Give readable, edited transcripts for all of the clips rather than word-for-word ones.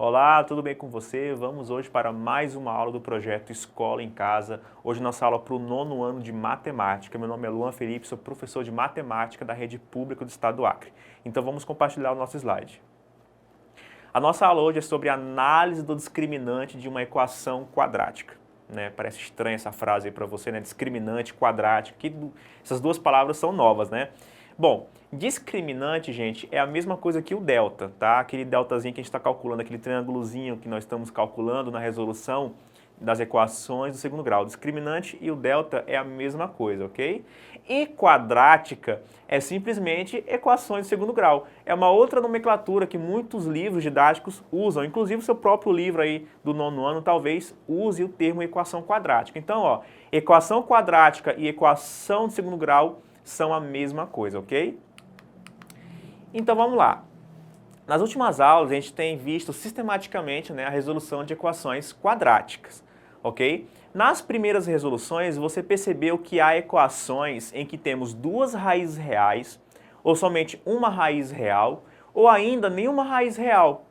Olá, tudo bem com você? Vamos hoje para mais uma aula do projeto Escola em Casa. Hoje nossa aula para o 9º ano de Matemática. Meu nome é Luan Felipe, sou professor de Matemática da Rede Pública do Estado do Acre. Então vamos compartilhar o nosso slide. A nossa aula hoje é sobre a análise do discriminante de uma equação quadrática. Parece estranha essa frase aí para você, né? Discriminante, quadrático, essas duas palavras são novas, né? Bom, discriminante, gente, é a mesma coisa que o delta, tá? Aquele deltazinho que a gente está calculando, aquele triângulozinho que nós estamos calculando na resolução das equações do segundo grau. O discriminante e o delta é a mesma coisa, ok? E quadrática é simplesmente equações de segundo grau. É uma outra nomenclatura que muitos livros didáticos usam, inclusive o seu próprio livro aí do 9º ano talvez use o termo equação quadrática. Então, ó, equação quadrática e equação de segundo grau são a mesma coisa, ok? Então vamos lá. Nas últimas aulas a gente tem visto sistematicamente, a resolução de equações quadráticas, ok? Nas primeiras resoluções você percebeu que há equações em que temos duas raízes reais, ou somente uma raiz real, ou ainda nenhuma raiz real.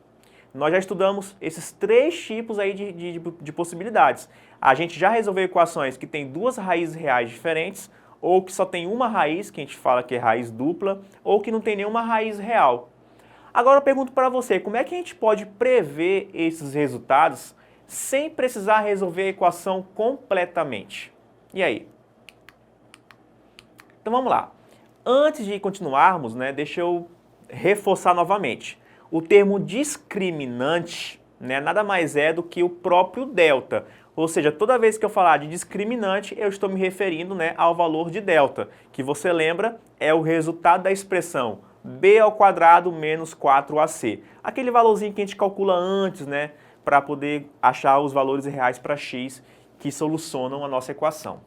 Nós já estudamos esses três tipos aí de possibilidades. A gente já resolveu equações que têm duas raízes reais diferentes, ou que só tem uma raiz, que a gente fala que é raiz dupla, ou que não tem nenhuma raiz real. Agora eu pergunto para você, como é que a gente pode prever esses resultados sem precisar resolver a equação completamente? E aí? Então vamos lá. Antes de continuarmos, deixa eu reforçar novamente. O termo discriminante nada mais é do que o próprio delta. Ou seja, toda vez que eu falar de discriminante, eu estou me referindo ao valor de delta, que você lembra é o resultado da expressão b ao quadrado menos 4ac. Aquele valorzinho que a gente calcula antes, para poder achar os valores reais para x que solucionam a nossa equação.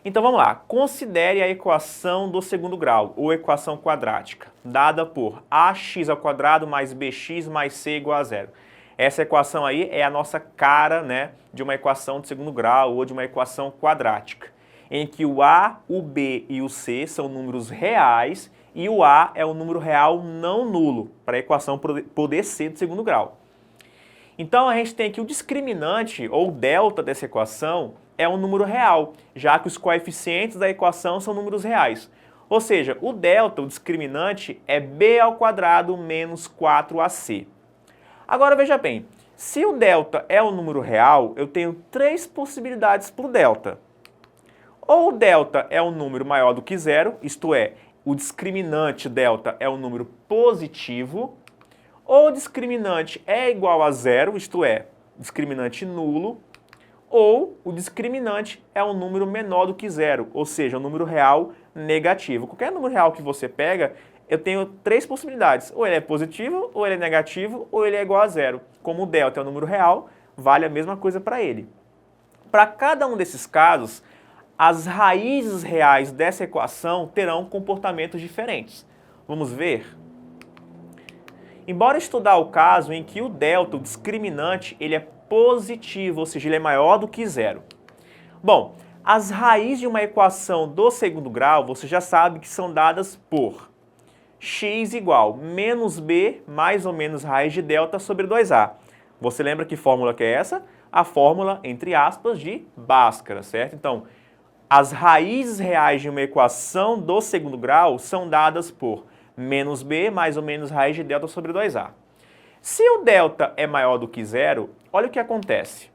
Então vamos lá, considere a equação do segundo grau, ou equação quadrática, dada por ax ao quadrado mais bx mais c igual a zero. Essa equação aí é a nossa cara de uma equação de segundo grau ou de uma equação quadrática, em que o a, o b e o c são números reais e o a é um número real não nulo, para a equação poder ser de segundo grau. Então a gente tem aqui o discriminante, ou delta dessa equação, é um número real, já que os coeficientes da equação são números reais. Ou seja, o delta, o discriminante, é b ao quadrado menos 4ac. Agora veja bem, se o delta é um número real, eu tenho três possibilidades para o delta. Ou o delta é um número maior do que zero, isto é, o discriminante delta é um número positivo, ou o discriminante é igual a zero, isto é, discriminante nulo, ou o discriminante é um número menor do que zero, ou seja, um número real negativo. Qualquer número real que você pega, eu tenho três possibilidades. Ou ele é positivo, ou ele é negativo, ou ele é igual a zero. Como o delta é um número real, vale a mesma coisa para ele. Para cada um desses casos, as raízes reais dessa equação terão comportamentos diferentes. Vamos ver? Embora estudar o caso em que o delta, o discriminante, ele é positivo, ou seja, ele é maior do que zero. Bom, as raízes de uma equação do segundo grau, você já sabe que são dadas por x igual menos b mais ou menos raiz de delta sobre 2a. Você lembra que fórmula que é essa? A fórmula, entre aspas, de Bhaskara, certo? Então, as raízes reais de uma equação do segundo grau são dadas por menos b mais ou menos raiz de delta sobre 2a. Se o delta é maior do que zero, olha o que acontece.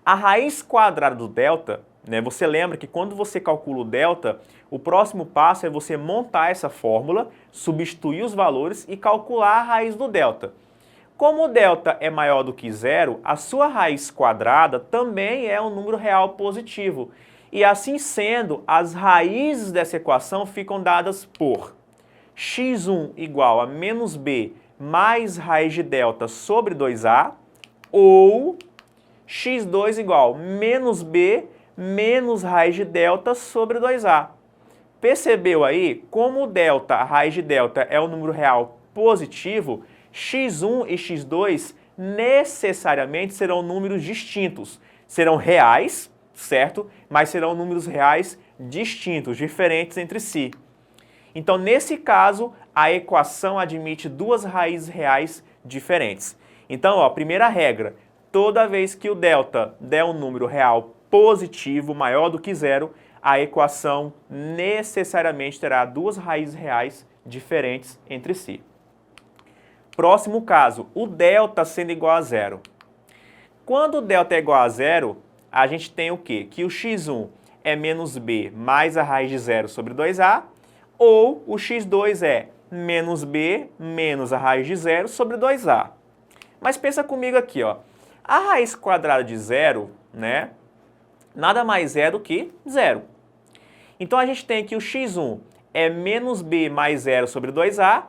A raiz quadrada do delta, você lembra que quando você calcula o delta, o próximo passo é você montar essa fórmula, substituir os valores e calcular a raiz do delta. Como o delta é maior do que zero, a sua raiz quadrada também é um número real positivo. E assim sendo, as raízes dessa equação ficam dadas por x1 igual a menos b mais raiz de delta sobre 2a, ou x2 igual menos b menos raiz de delta sobre 2a. Percebeu aí como o delta, a raiz de delta, é um número real positivo? x1 e x2 necessariamente serão números distintos. Serão reais, certo? Mas serão números reais distintos, diferentes entre si. Então, nesse caso, a equação admite duas raízes reais diferentes. Então, ó, primeira regra, toda vez que o delta der um número real positivo maior do que zero, a equação necessariamente terá duas raízes reais diferentes entre si. Próximo caso, o delta sendo igual a zero. Quando o delta é igual a zero, a gente tem o quê? Que o x1 é menos b mais a raiz de zero sobre 2a, ou o x2 é menos b menos a raiz de zero sobre 2a. Mas pensa comigo aqui, ó. A raiz quadrada de zero, né, nada mais é do que zero. Então a gente tem que o x1 é menos b mais zero sobre 2a,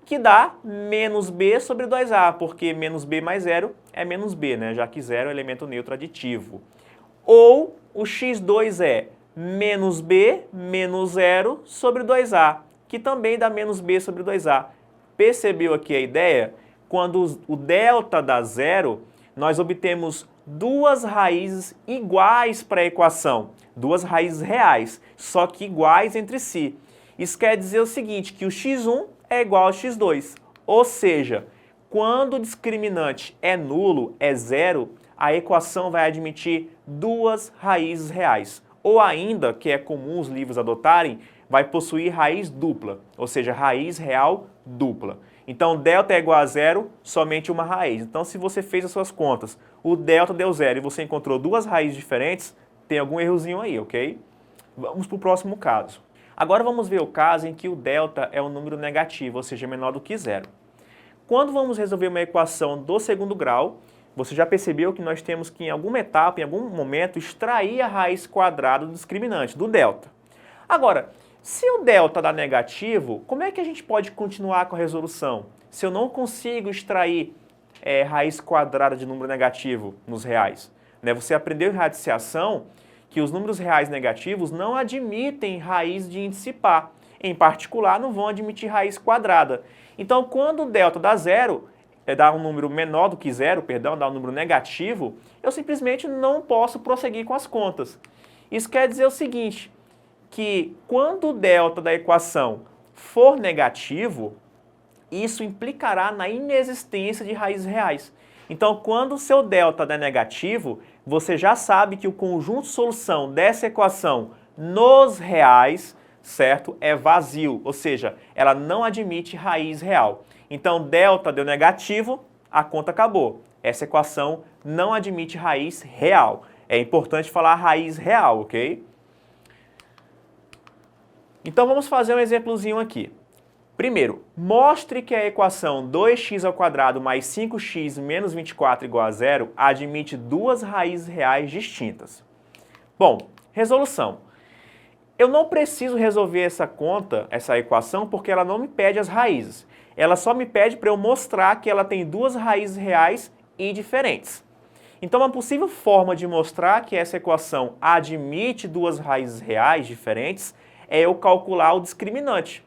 que dá menos b sobre 2a, porque menos b mais zero é menos b, né, já que zero é elemento neutro aditivo. Ou o x2 é menos b menos zero sobre 2a, que também dá menos b sobre 2a. Percebeu aqui a ideia? Quando o delta dá zero, nós obtemos duas raízes iguais para a equação, duas raízes reais, só que iguais entre si. Isso quer dizer o seguinte, que o x1 é igual ao x2, ou seja, quando o discriminante é nulo, é zero, a equação vai admitir duas raízes reais. Ou ainda, que é comum os livros adotarem, vai possuir raiz dupla, ou seja, raiz real dupla. Então, delta é igual a zero, somente uma raiz. Então, se você fez as suas contas, o delta deu zero e você encontrou duas raízes diferentes, tem algum errozinho aí, ok? Vamos para o próximo caso. Agora vamos ver o caso em que o delta é um número negativo, ou seja, menor do que zero. Quando vamos resolver uma equação do segundo grau, você já percebeu que nós temos que, em alguma etapa, em algum momento, extrair a raiz quadrada do discriminante, do delta. Agora, se o delta dá negativo, como é que a gente pode continuar com a resolução? Se eu não consigo extrair raiz quadrada de número negativo nos reais. Né? Você aprendeu em radiciação que os números reais negativos não admitem raiz de índice par. Em particular, não vão admitir raiz quadrada. Então, quando o delta dá zero, dá um número menor do que zero, perdão, dá um número negativo, eu simplesmente não posso prosseguir com as contas. Isso quer dizer o seguinte, que quando o delta da equação for negativo, isso implicará na inexistência de raízes reais. Então, quando o seu delta der negativo, você já sabe que o conjunto de solução dessa equação nos reais, certo, é vazio, ou seja, ela não admite raiz real. Então, delta deu negativo, a conta acabou. Essa equação não admite raiz real. É importante falar raiz real, ok? Então, vamos fazer um exemplozinho aqui. Primeiro, mostre que a equação 2x² mais 5x menos 24 igual a zero admite duas raízes reais distintas. Bom, resolução. Eu não preciso resolver essa conta, essa equação, porque ela não me pede as raízes. Ela só me pede para eu mostrar que ela tem duas raízes reais e diferentes. Então, uma possível forma de mostrar que essa equação admite duas raízes reais diferentes é eu calcular o discriminante.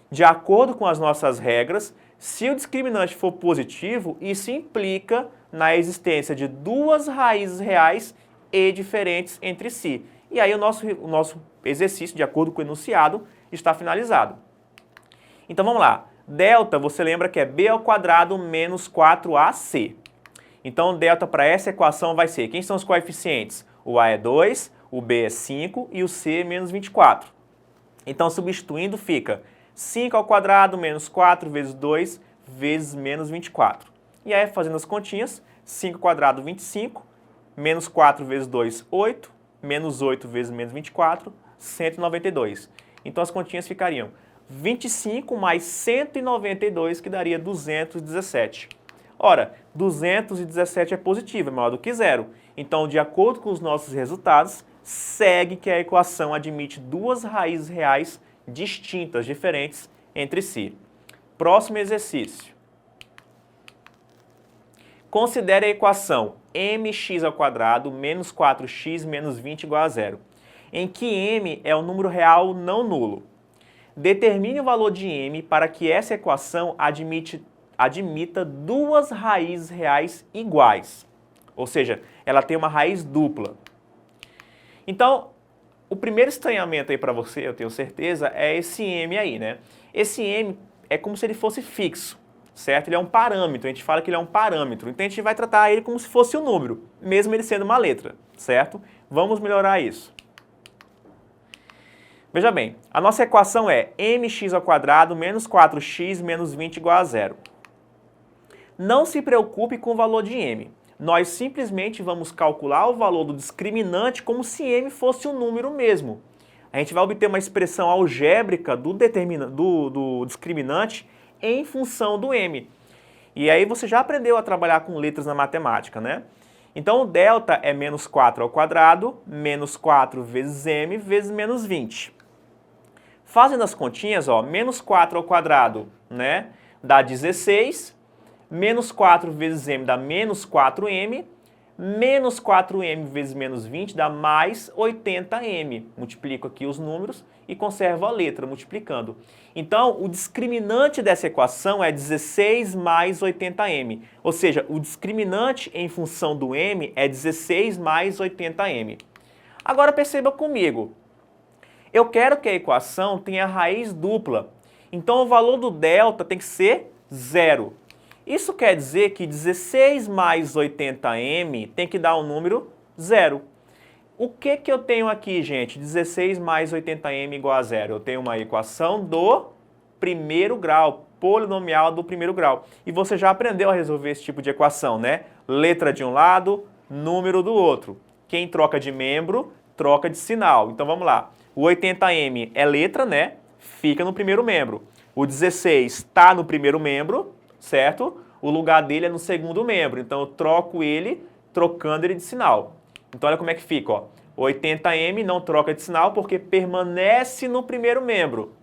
De acordo com as nossas regras, se o discriminante for positivo, isso implica na existência de duas raízes reais e diferentes entre si. E aí o nosso exercício, de acordo com o enunciado, está finalizado. Então vamos lá. Delta, você lembra que é b² menos 4ac. Então, delta para essa equação vai ser, quem são os coeficientes? O a é 2, o b é 5 e o c é menos 24. Então, substituindo, fica 5² menos 4 vezes 2 vezes menos 24. E aí, fazendo as continhas, 5², 25, menos 4 vezes 2, 8, menos 8 vezes menos 24, 192. Então, as continhas ficariam 25 mais 192, que daria 217. Ora, 217 é positivo, é maior do que zero. Então, de acordo com os nossos resultados, segue que a equação admite duas raízes reais distintas, diferentes entre si. Próximo exercício. Considere a equação mx² menos 4x menos 20 igual a zero, em que m é um número real não nulo. Determine o valor de m para que essa equação admita duas raízes reais iguais. Ou seja, ela tem uma raiz dupla. Então, O primeiro estranhamento aí para você, eu tenho certeza, é esse m aí, né? Esse m é como se ele fosse fixo, certo? Ele é um parâmetro, a gente fala que ele é um parâmetro, então a gente vai tratar ele como se fosse um número, mesmo ele sendo uma letra, certo? Vamos melhorar isso. Veja bem, a nossa equação é mx² menos 4x menos 20 igual a zero. Não se preocupe com o valor de m. Nós simplesmente vamos calcular o valor do discriminante como se m fosse um número mesmo. A gente vai obter uma expressão algébrica do discriminante em função do m. E aí você já aprendeu a trabalhar com letras na matemática, né? Então o delta é menos 4² menos 4 vezes m vezes menos 20. Fazendo as continhas, ó, menos 4², né, dá 16, menos 4 vezes m dá menos 4m, menos 4m vezes menos 20 dá mais 80m. Multiplico aqui os números e conservo a letra, multiplicando. Então, o discriminante dessa equação é 16 mais 80m. Ou seja, o discriminante em função do m é 16 mais 80m. Agora perceba comigo. Eu quero que a equação tenha raiz dupla. Então, o valor do delta tem que ser zero. Isso quer dizer que 16 mais 80m tem que dar um número zero. O que eu tenho aqui, gente? 16 mais 80m igual a zero. Eu tenho uma equação do primeiro grau, polinomial do primeiro grau. E você já aprendeu a resolver esse tipo de equação, né? Letra de um lado, número do outro. Quem troca de membro, troca de sinal. Então, vamos lá. O 80m é letra, né? Fica no primeiro membro. O 16 está no primeiro membro, certo? O lugar dele é no segundo membro. Então, eu troco ele, trocando ele de sinal. Então, olha como é que fica, ó. 80m não troca de sinal porque permanece no primeiro membro.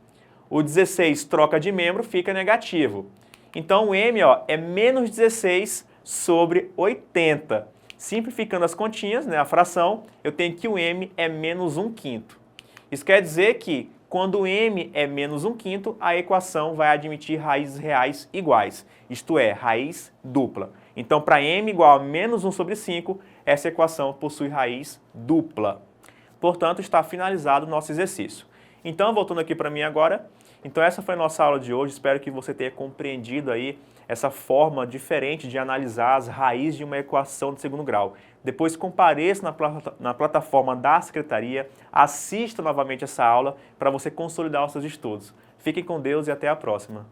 O 16 troca de membro, fica negativo. Então, o m, ó, é menos 16 sobre 80. Simplificando as continhas, né, a fração, eu tenho que o m é menos 1/5. Isso quer dizer que, quando m é menos 1/5, a equação vai admitir raízes reais iguais, isto é, raiz dupla. Então, para m igual a menos 1/5, essa equação possui raiz dupla. Portanto, está finalizado o nosso exercício. Então, voltando aqui para mim agora, então essa foi a nossa aula de hoje, espero que você tenha compreendido aí essa forma diferente de analisar as raízes de uma equação de segundo grau. Depois compareça na plataforma da Secretaria, assista novamente essa aula para você consolidar os seus estudos. Fiquem com Deus e até a próxima.